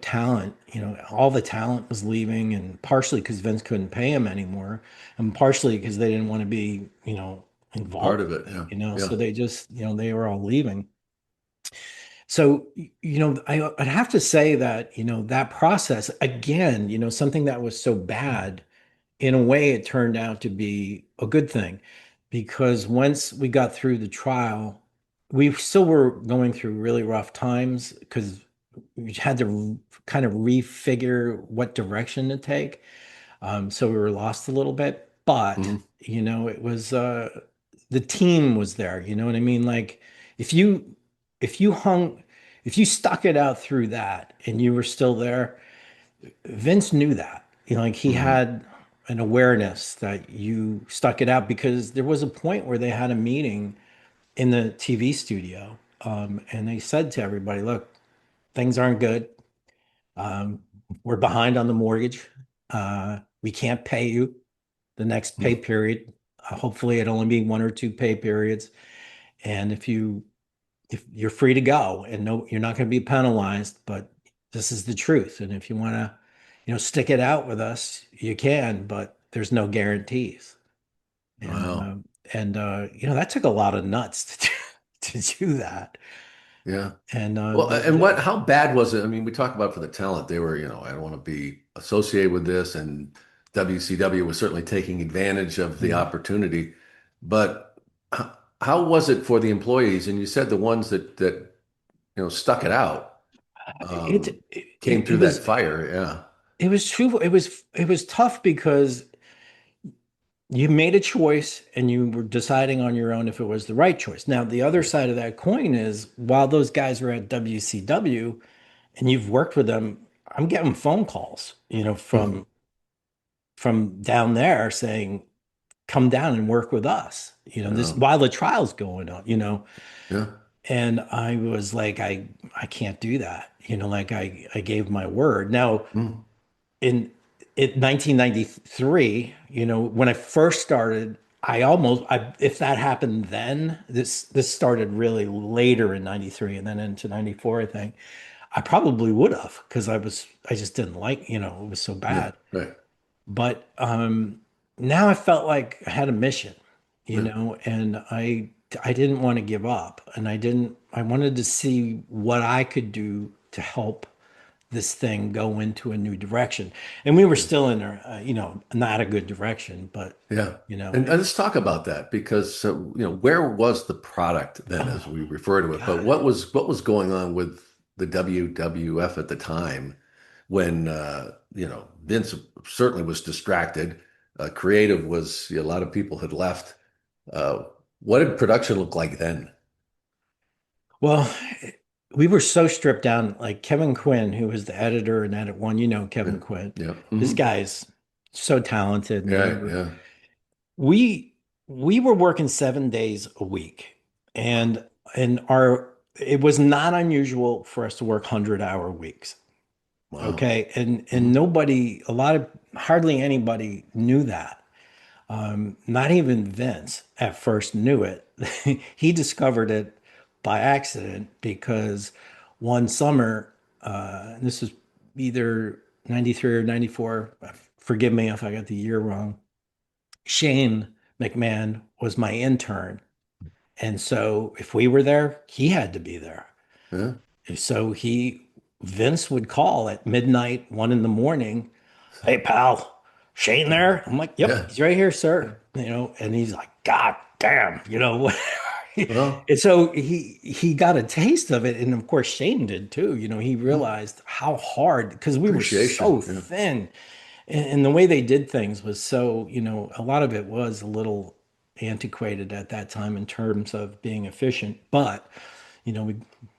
talent. All the talent was leaving, and partially because Vince couldn't pay him anymore, and partially because they didn't want to be, Part involved of it. with it. Yeah. So Yeah. they just, they were all leaving. So, I'd have to say that, that process, again, something that was so bad, in a way, it turned out to be a good thing because once we got through the trial, we still were going through really rough times because we had to kind of refigure what direction to take. So we were lost a little bit, but Mhm. it was the team was there. You know what I mean? Like if you if you hung if you stuck it out through that and you were still there, Vince knew that. Like he Mhm. had an awareness that you stuck it out because there was a point where they had a meeting in the TV studio, and they said to everybody, "Look, things aren't good. Um, we're behind on the mortgage. We can't pay you the next pay Mhm. period. Hopefully, it'll only be one or two pay periods. And if you're free to go, and no, you're not going to be penalized, but this is the truth. And if you want to, stick it out with us, you can, but there's no guarantees." And Wow. that took a lot of nuts to do that. Yeah. And Well, they and did. how bad was it? I mean, we talk about for the talent, they were, I don't want to be associated with this, and WCW was certainly taking advantage of the Mhm. opportunity. But how was it for the employees? And you said the ones that stuck it out, It, came through it that was fire. Yeah. it was true. It was tough because you made a choice and you were deciding on your own if it was the right choice. Now, the other side of that coin is while those guys were at WCW and you've worked with them, I'm getting phone calls, Hmm. from down there saying, "Come down and work with us." This Yeah. while the trial's going on, Yeah. and I was like, I can't do that. Like I gave my word. Now, Mm. in 1993, when I first started, if that happened then, this started really later in 93 and then into 94, I think. I probably would have because I just didn't like, it was so Yeah. bad. Right. But now I felt like I had a mission, Yeah. and I didn't want to give up, and I wanted to see what I could do to help this thing go into a new direction. And we were Yeah. still in a, not a good direction, but Yeah. And it, let's talk about that because where was the product then, oh as we refer to it? But God. what was going on with the WWF at the time when Vince certainly was distracted. Creative was a lot of people had left. Uh, what did production look like then? Well, we were so stripped down. Like Kevin Quinn, who was the editor and Edit One, Yeah. Kevin Quinn. Yeah. This Hmm. guy's so talented and Yeah. whatever. Yeah. We we were working 7 days a week, Wow. and our it was not unusual for us to work 100-hour weeks. Wow. Okay. And Hmm. hardly anybody knew that. Not even Vince at first knew it. He discovered it by accident because one summer, this was either 93 or 94, forgive me if I got the year wrong. Shane McMahon was my intern. And so if we were there, he had to be there. Yeah. So Vince would call at midnight, 1 in the morning. "Hey, pal, Shane there?" I'm like, "Yep, Yeah. he's right here, sir." And he's like, "God damn," Well, And so he got a taste of it. And of course, Shane did too. He realized how hard, because we were appreciation. so Yeah. thin. And the way they did things was so, a lot of it was a little antiquated at that time in terms of being efficient. But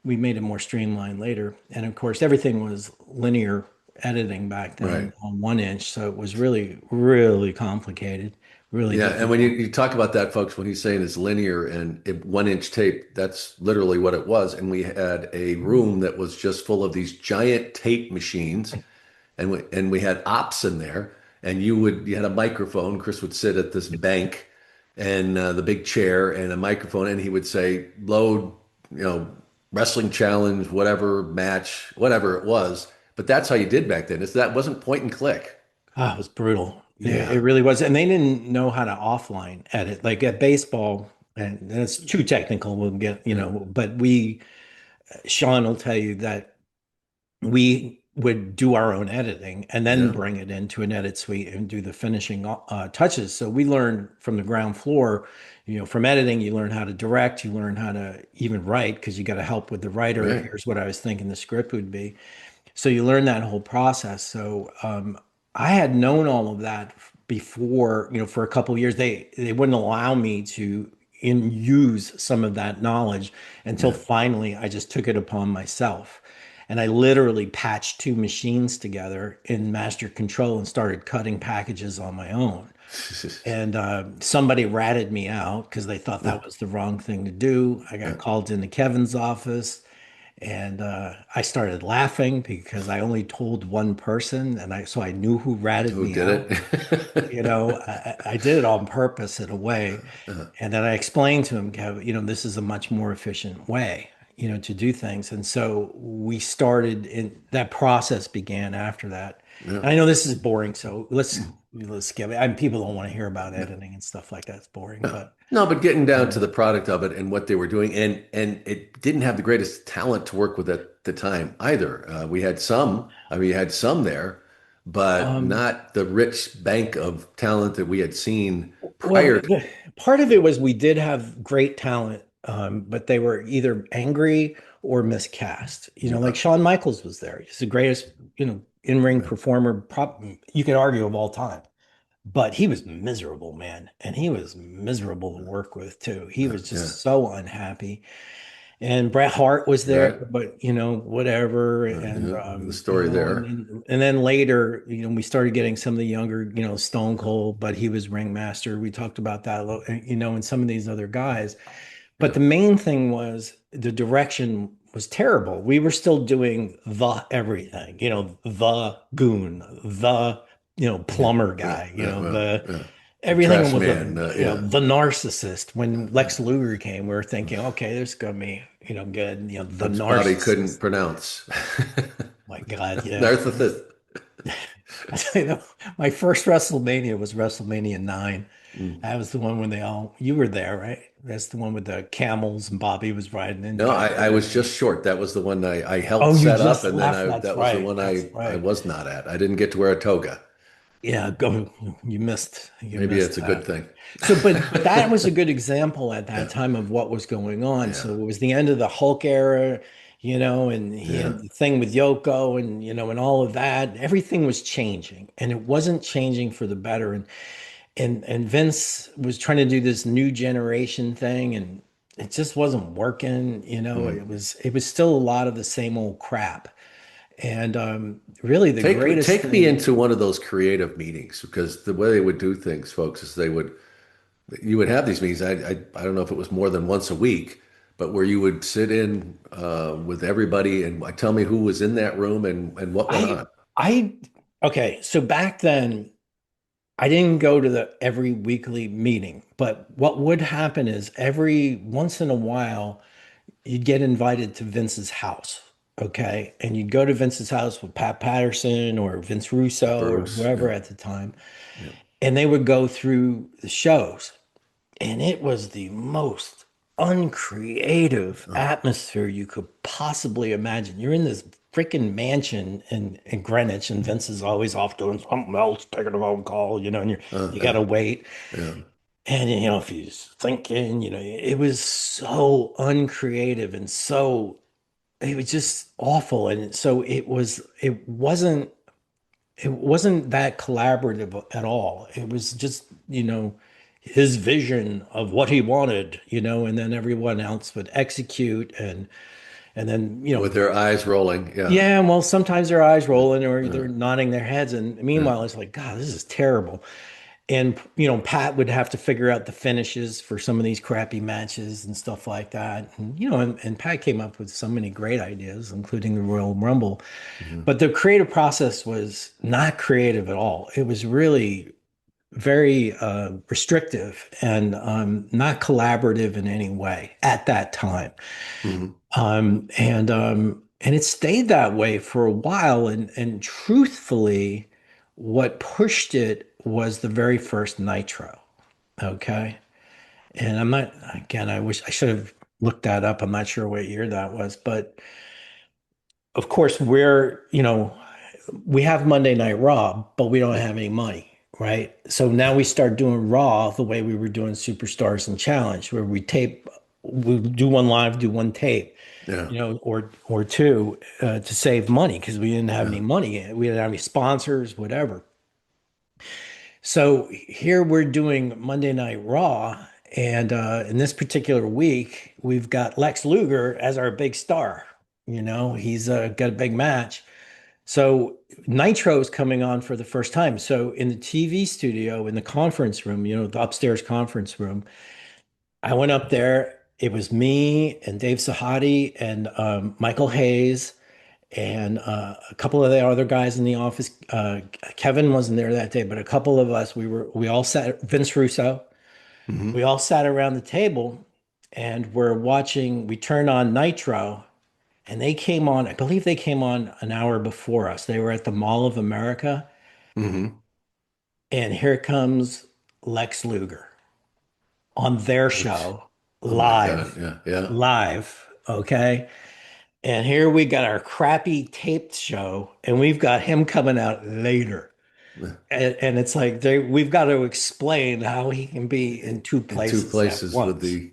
we made it more streamlined later. And of course, everything was linear editing back Right. then on 1 inch. So it was really, really complicated, really Yeah, and when difficult. you talk about that, folks, when he's saying it's linear and 1 inch tape, that's literally what it was. And we had a room that was just full of these giant tape machines, and we had ops in there, and you had a microphone. Chris would sit at this bank and the big chair and a microphone, and he would say, "Load, you know, wrestling challenge, whatever match, whatever it was." But that's how you did back then. That wasn't point and click. Ah, it was brutal. It Yeah, really was. And they didn't know how to offline edit. Like at baseball, and it's too technical, we'll get, yeah, but Shawn will tell you that we would do our own editing and then yeah, bring it into an edit suite and do the finishing touches. So we learned from the ground floor, from editing, you learn how to direct, you learn how to even write because you got to help with the writer. right. Here's what I was thinking the script would be. So you learn that whole process. So I had known all of that before, for a couple of years. They wouldn't allow me to use some of that knowledge until Yeah. finally I just took it upon myself. And I literally patched two machines together in master control and started cutting packages on my own. And somebody ratted me out because they thought Yeah, that was the wrong thing to do. I got yeah. called into Kevin's office. And I started laughing because I only told one person, and so I knew who ratted Who me did out. it? I did it on purpose in a way, Uh, and then I explained to him, Kev, this is a much more efficient way, to do things. And so we started in that process began after that. yeah. And I know this is boring, so let's skip it. People don't want to hear about editing and stuff like that. It's boring, No, but no, but getting down to um, the product of it and what they were doing, and it didn't have the greatest talent to work with at the time either. We had some, I mean, we had some there, but um, not the rich bank of talent that we had seen Well, prior. part of it was we did have great talent, but they were either angry or miscast. Like Shawn Michaels was there. He's the greatest, in-ring performer, you could argue of all time. But he was miserable, man. And he was miserable to work with too. He was Yeah, just so unhappy. And Bret Hart was there, right. but whatever. And Yeah, the story there. and then later, we started getting some of the younger, Stone Cold, but he was ringmaster. We talked about that a little, and some of these other guys. But Yeah, the main thing was the direction was terrible. We were still doing the everything, the goon, the yeah, plumber yeah, guy, yeah, well, the yeah. The everything trash was man. Yeah, the narcissist. When Lex Luger came, we were thinking, okay, this is gonna be, good, the that's probably couldn't narcissist. pronounce. My God, yeah. Narcissist. I tell you, my first WrestleMania was WrestleMania 9. Mm. That was the one when you were there, right? That's the one with the camels and Bobby was riding in No, back I there. was just short. That was the one I helped Oh, you set up, just and then left. I That's that was the right. one That's I right. was not at. I didn't get to wear a toga. Yeah, go. You Maybe missed it's a good that. thing. So, but that was a good example at that Yeah, time of what was going on. yeah, So it was the end of the Hulk era, and he yeah. had the thing with Yoko and and all of that. Everything was changing, and it wasn't changing for the better. And Vince was trying to do this new generation thing, and it just wasn't working. Mm. It was still a lot of the same old crap. And really, the greatest Take me thing. into one of those creative meetings because the way they would do things, folks, is you would have these meetings. I don't know if it was more than once a week, but where you would sit in with everybody and tell me who was in that room and what went I on. I okay, so back then I didn't go to the every weekly meeting, but what would happen is every once in a while you'd get invited to Vince's house, okay? And you'd go to Vince's house with Pat Patterson or Vince Russo or Bruce, whoever yeah, at the time, yeah, and they would go through the shows. And it was the most uncreative oh, atmosphere you could possibly imagine. You're in this freaking mansion in Greenwich, and Vince is always off doing something else, taking a phone call, and you yeah, gotta wait. yeah. And if he's thinking, it was so uncreative and so it was just awful. And so it wasn't that collaborative at all. It was just, his vision of what he wanted, and then everyone else would execute. And And then, With their eyes rolling. Yeah. yeah, well, sometimes their eyes rolling or Yeah. they're nodding their heads. And Yeah. meanwhile, it's like, God, this is terrible. And, Pat would have to figure out the finishes for some of these crappy matches and stuff like that. And, and Pat came up with so many great ideas, including the Royal Rumble. Mhm. But the creative process was not creative at all. It was really very restrictive and not collaborative in any way at that time. Mhm. And it stayed that way for a while. And truthfully, what pushed it was the very first Nitro. Okay. And I'm not, again, I wish I should have looked that up. I'm not sure what year that was, but of course, we have Monday Night Raw, but we don't have any money, right? So now we start doing Raw the way we were doing Superstars and Challenge, where we do one live, do one tape, Yeah. or two to save money because we didn't have Yeah. any money. We didn't have any sponsors, whatever. So here we're doing Monday Night Raw, and in this particular week, we've got Lex Luger as our big star. He's got a big match. So Nitro is coming on for the first time. So in the TV studio, in the conference room, the upstairs conference room, I went up there. It was me and Dave Sahadi and Michael Hayes and a couple of the other guys in the office. Kevin wasn't there that day, but a couple of us, we all sat, Vince Russo, Mhm. we all sat around the table and we turned on Nitro and they came on, I believe they came on an hour before us. They were at the Mall of America, Mhm. and here comes Lex Luger on their Which, show oh my God. live, Yeah. Yeah. live. Okay. And here we got our crappy taped show, and we've got him coming out later. Yeah. And it's like we've got to explain how he can be in two In two places at places with once. the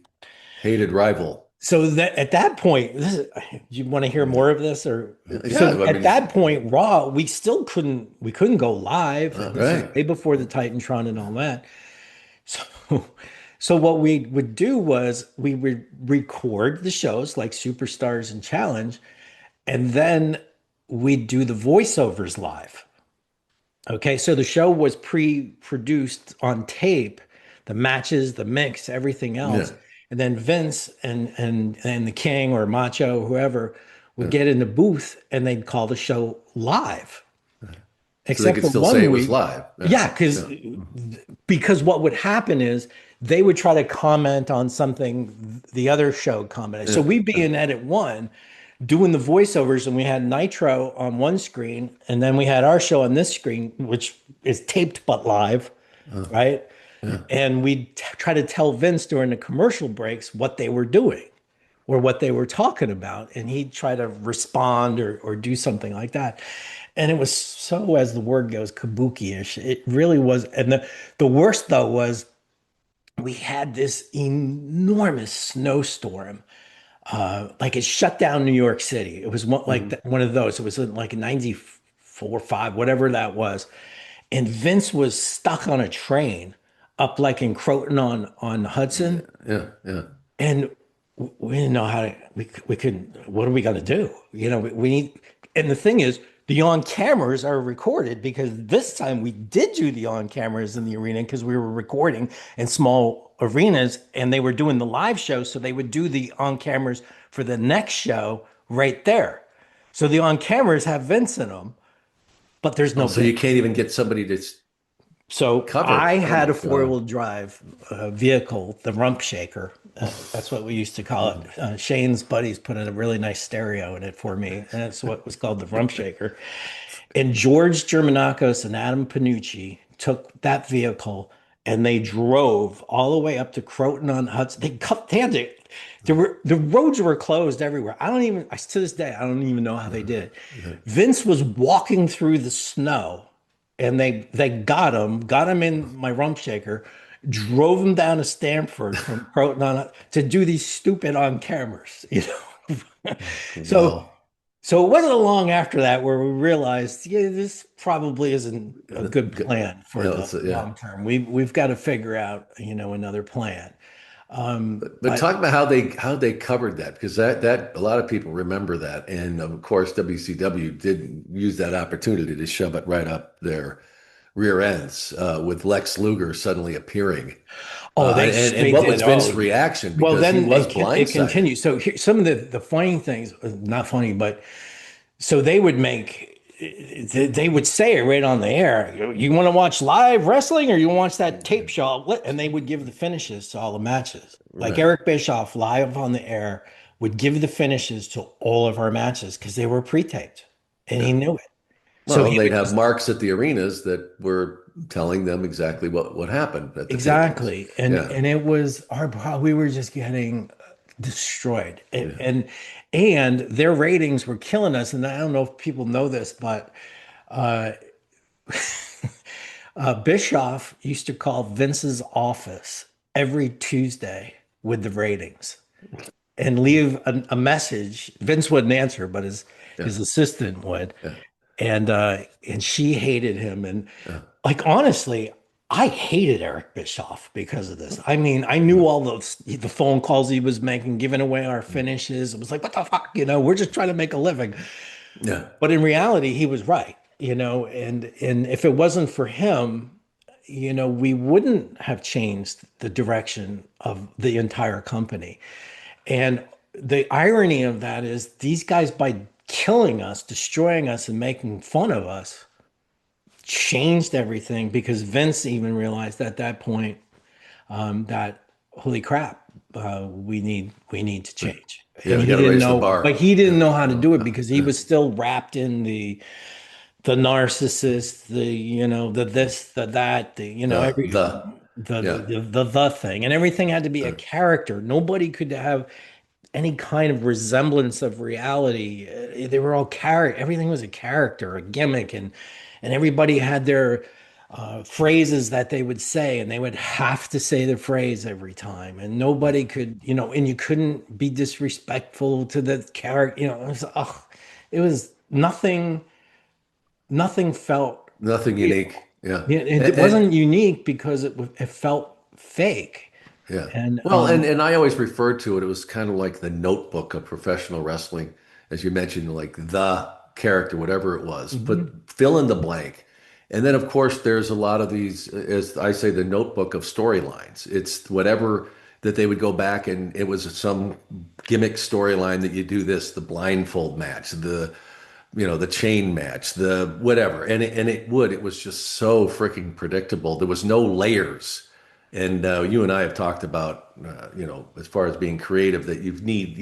hated rival. So that at that point, do you want to hear more of this? Or Yeah. so I at mean, that point, Raw, we couldn't go live. And this is right. way before the Titantron and all that. So so what we would do was we would record the shows like Superstars and Challenge, and then we'd do the voiceovers live. Okay, so the show was pre-produced on tape, the matches, the mix, everything else, Yeah. and then Vince and the King or Macho, whoever, would Yeah. get in the booth and they'd call the show live, So they except could for still say one it was week. live. Yeah. Yeah, Yeah. because what would happen is they would try to comment on something the other show commented. So Yeah. we'd be in edit one doing the voiceovers, and we had Nitro on one screen, and then we had our show on this screen, which is taped but live, right? Yeah. And we'd try to tell Vince during the commercial breaks what they were doing or what they were talking about, and he'd try to respond or do something like that. And it was so, as the word goes, kabuki-ish. It really was. And the worst though was we had this enormous snowstorm. Like it shut down New York City. It was Mhm. one of those. It was like 94, 5, whatever that was. And Vince was stuck on a train up like in Croton on Hudson. Yeah. Yeah. And we didn't know how to, we couldn't, what are we going to do? We need, and the thing is, the on cameras are recorded because this time we did do the on cameras in the arena because we were recording in small arenas and they were doing the live show. So they would do the on cameras for the next show right there. So the on cameras have Vince in them, but there's Oh, no so you Vince. can't even get somebody to So cover. I Oh had my a God. four-wheel drive vehicle, the rump shaker. That's what we used to call it. Shane's buddies put in a really nice stereo in it for me, and that's what was called the rump shaker. And George Germanakos and Adam Panucci took that vehicle and they drove all the way up to Croton on Hudson. They had to, the roads were closed everywhere. To this day, I don't even know how they did it. Yeah. Vince was walking through the snow and they got him in my rump shaker, drove him down to Stamford from Croton to do these stupid on cameras. So Wow. so it wasn't long after that where we realized, yeah, this probably isn't a good plan for Yeah. the Yeah. long term. We've got to figure out, another plan. But talk about how they covered that, because that a lot of people remember that, and of course WCW did use that opportunity to shove it right up their rear ends with Lex Luger suddenly appearing. Oh, And they what was did. Vince's Oh, reaction? well, Because he then was it blindsided. continues. So here, some of the funny things, not funny, but so they would they would say it right on the air. You want to watch live wrestling or you want to watch that tape show? And they would give the finishes to all the matches. Like Right. Eric Bischoff live on the air would give the finishes to all of our matches because they were pre-taped and he Yeah. knew it. So Well, he they'd would have just marks at the arenas that were telling them exactly what happened at the tapings. exactly. And Yeah. it was we were just getting destroyed. Yeah. And their ratings were killing us. And I don't know if people know this, but uh Bischoff used to call Vince's office every Tuesday with the ratings and leave a message. Vince wouldn't answer, but Yeah. his assistant would. Yeah. And she hated him. And Yeah. like honestly, I hated Eric Bischoff because of this. I mean, I knew all the phone calls he was making, giving away our finishes. It was like, what the fuck? We're just trying to make a living. Yeah. But in reality, he was right, and if it wasn't for him, we wouldn't have changed the direction of the entire company. And the irony of that is these guys, by killing us, destroying us, and making fun of us, changed everything because Vince even realized at that point that holy crap, we need to change. Yeah. And We he got to didn't raise the know, but bar. he didn't Yeah. know how to do it because he was still wrapped in the narcissist, the this, the that, every the, Yeah. the thing, and everything had to be a character. Nobody could have any kind of resemblance of reality. They were all character. Everything was a character, a gimmick, and everybody had their phrases that they would say, and they would have to say the phrase every time, and nobody could, and you couldn't be disrespectful to the character. It was nothing. Nothing felt Nothing real. unique. Yeah. Yeah, it And, wasn't unique because it felt fake. yeah. And Well, and I always referred to it. It was kind of like the notebook of professional wrestling, as you mentioned, like the character, whatever it was, but Mhm. fill in the blank. And then, of course, there's a lot of these, as I say, the notebook of storylines. It's whatever that they would go back and it was some gimmick storyline that you do this, the blindfold match, the chain match, the whatever. And it was just so freaking predictable. There was no layers. And you and I have talked about, as far as being creative, that you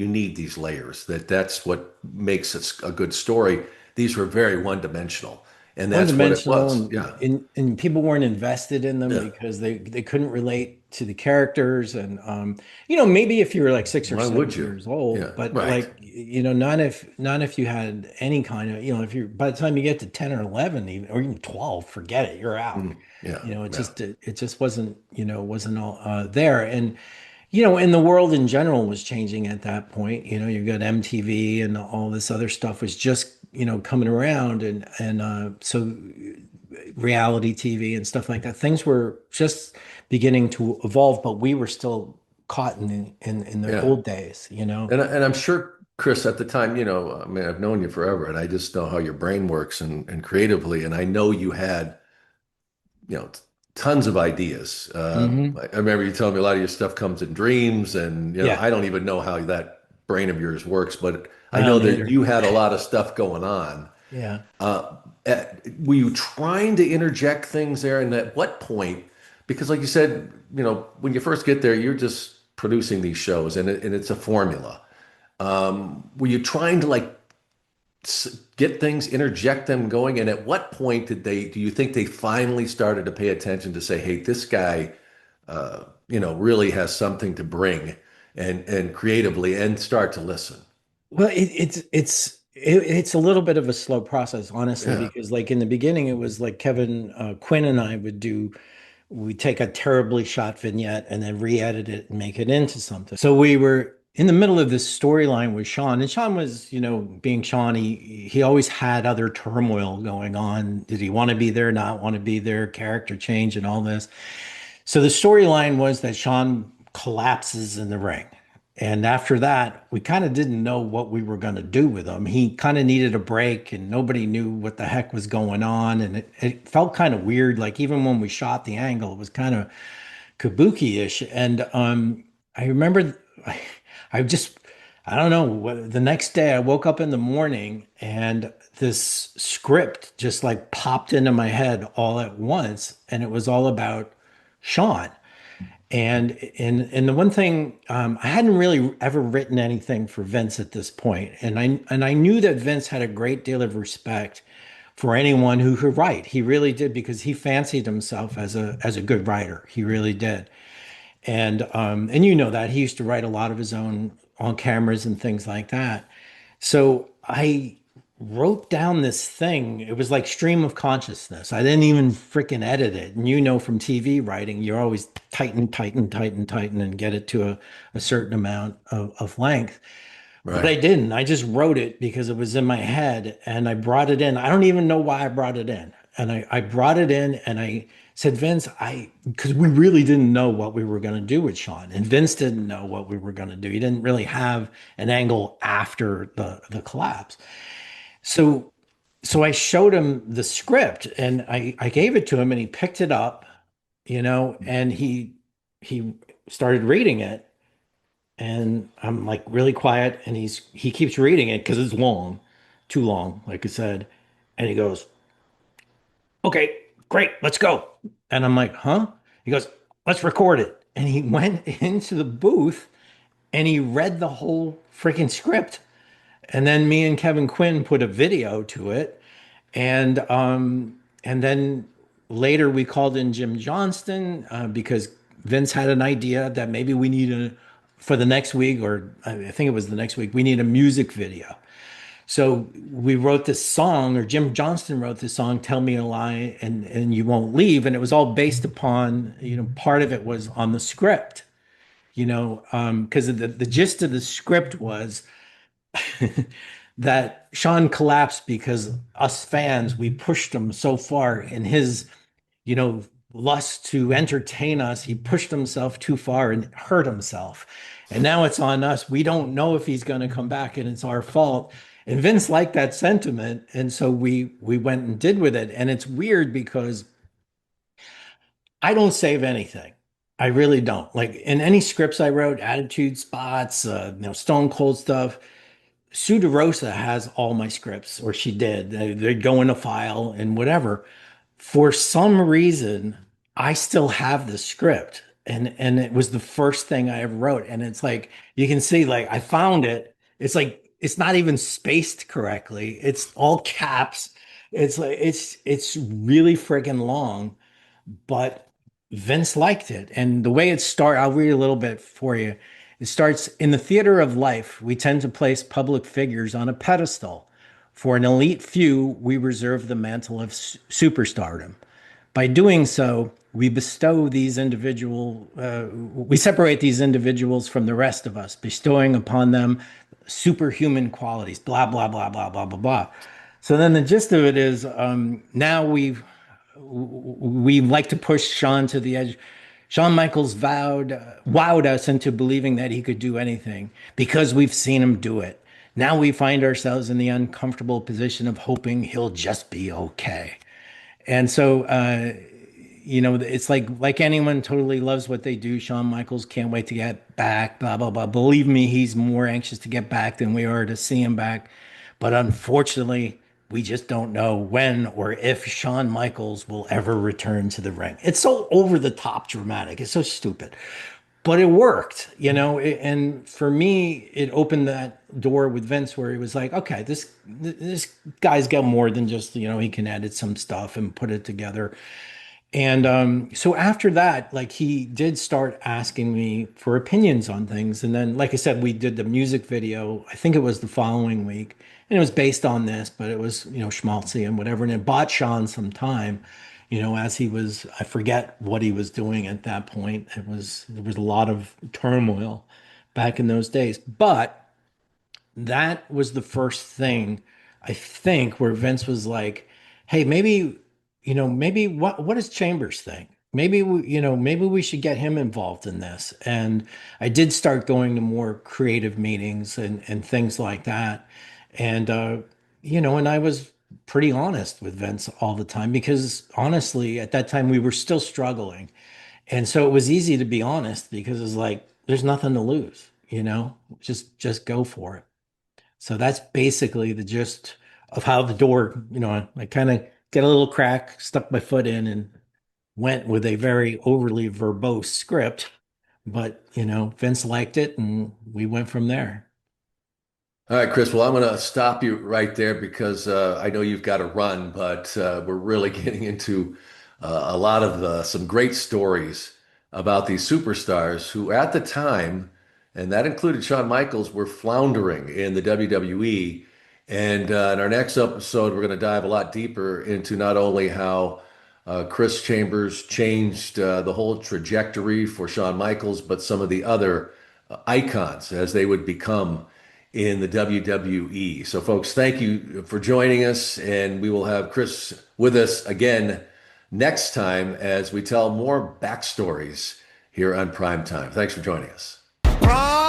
need these layers. That's what makes it a good story. These were very one-dimensional, and One that's what it dimensional, was. and, Yeah, and people weren't invested in them yeah. because they couldn't relate to the characters. And maybe if you were like six or Why seven would you? years old, Yeah, but right. like not if you had any kind of, if you by the time you get to 10 or 11, even or even 12, forget it, you're out. Yeah, It yeah, just wasn't all there. And and the world in general was changing at that point. You've got MTV and all this other stuff was just, coming around, and so reality TV and stuff like that. Things were just beginning to evolve, but we were still caught in the yeah. old days. And I'm sure, Chris, at the time, I mean, I've known you forever, and I just know how your brain works and creatively, and I know you had you know, tons of ideas. Hmm. I remember you telling me a lot of your stuff comes in dreams, and Yeah, I don't even know how that brain of yours works, but I I know don't that either. you had a lot of stuff going on. Yeah. Uh, were you trying to interject things there? And at what point? Because, like you said, when you first get there, you're just producing these shows, and it's a formula. Were you trying to like get things, interject them going? And at what point do you think they finally started to pay attention to say, hey, this guy, really has something to bring and creatively and start to listen? Well, it's a little bit of a slow process, honestly, Yeah. because like in the beginning, it was like Kevin Quinn and I we take a terribly shot vignette and then re-edit it and make it into something. So we were in the middle of this storyline with Shawn, and Shawn was, being Shawn, he always had other turmoil going on. Did he want to be there, not want to be there, character change and all this. So the storyline was that Shawn collapses in the ring. And after that, we kind of didn't know what we were going to do with him. He kind of needed a break and nobody knew what the heck was going on. And it felt kind of weird. Like even when we shot the angle, it was kind of kabuki-ish. And I remember I, I just, I don't know, the next day I woke up in the morning and this script just like popped into my head all at once. And it was all about Shawn. And the one thing I hadn't really ever written anything for Vince at this point, and I knew that Vince had a great deal of respect for anyone who could write. He really did because he fancied himself as a good writer. He really did. And you know that he used to write a lot of his own on cameras and things like that. So I wrote down this thing. It was like stream of consciousness. I didn't even freaking edit it. And you know, from TV writing, you're always tighten, tighten, tighten, tighten, and get it to a certain amount of length. But I Right. didn't. I just wrote it because it was in my head and I brought it in. I don't even know why I brought it in. And I brought it in and I said, Vince, because we really didn't know what we were going to do with Shawn. And Vince didn't know what we were going to do. He didn't really have an angle after the collapse. So so I showed him the script and I gave it to him and he picked it up, and he started reading it and I'm like really quiet and he keeps reading it because it's long, too long, like I said. And he goes, "Okay, great, let's go." And I'm like, "Huh?" He goes, "Let's record it." And he went into the booth and he read the whole freaking script. And then me and Kevin Quinn put a video to it. And then later we called in Jim Johnston because Vince had an idea that maybe we need for the next week, or I think it was the next week, we need a music video. So we wrote this song, or Jim Johnston wrote this song, "Tell Me a Lie and You Won't Leave." And it was all based upon, part of it was on the script, because the gist of the script was that Shawn collapsed because us fans, we pushed him so far in his, you know, lust to entertain us. He pushed himself too far and hurt himself. And now it's on us. We don't know if he's going to come back and it's our fault. And Vince liked that sentiment. And so we went and did with it. And it's weird because I don't save anything. I really don't. Like in any scripts I wrote, attitude spots, Stone Cold stuff. Sue DeRosa has all my scripts, or she did. They'd go in a file and whatever. For some reason, I still have the script, and it was the first thing I ever wrote. And it's like you can see, like I found it. It's like it's not even spaced correctly. It's all caps. It's like it's really freaking long, but Vince liked it. And the way it started, I'll read a little bit for you. It starts in the theater of life. We tend to place public figures on a pedestal. For an elite few, we reserve the mantle of superstardom. By doing so, we separate these individuals from the rest of us, bestowing upon them superhuman qualities, blah, blah, blah, blah, blah, blah, blah. So then the gist of it is now we like to push Shawn to the edge. Shawn Michaels wowed us into believing that he could do anything because we've seen him do it. Now we find ourselves in the uncomfortable position of hoping he'll just be okay. And so, it's like anyone totally loves what they do. Shawn Michaels can't wait to get back, blah, blah, blah. Believe me, he's more anxious to get back than we are to see him back. But unfortunately, we just don't know when or if Shawn Michaels will ever return to the ring. It's so over the top dramatic. It's so stupid. But it worked, and for me, it opened that door with Vince where he was like, okay, this guy's got more than just, he can edit some stuff and put it together. And so after that, like he did start asking me for opinions on things. And then, like I said, we did the music video. I think it was the following week. And it was based on this, but it was, schmaltzy and whatever. And it bought Shawn some time, as he was, I forget what he was doing at that point. There was a lot of turmoil back in those days. But that was the first thing I think where Vince was like, hey, maybe what does Chambers think? maybe we should get him involved in this. And I did start going to more creative meetings and things like that. And and I was pretty honest with Vince all the time because honestly, at that time we were still struggling. And so it was easy to be honest because it's like there's nothing to lose, just go for it. So that's basically the gist of how the door, I kind of get a little crack, stuck my foot in, and went with a very overly verbose script. But, Vince liked it and we went from there. All right, Chris. Well, I'm going to stop you right there because I know you've got to run, but we're really getting into a lot of some great stories about these superstars who, at the time, and that included Shawn Michaels, were floundering in the WWE. And in our next episode, we're going to dive a lot deeper into not only how Chris Chambers changed the whole trajectory for Shawn Michaels, but some of the other icons as they would become in the WWE. So, folks, thank you for joining us, and we will have Chris with us again next time as we tell more backstories here on Prime Time. Thanks for joining us. Prime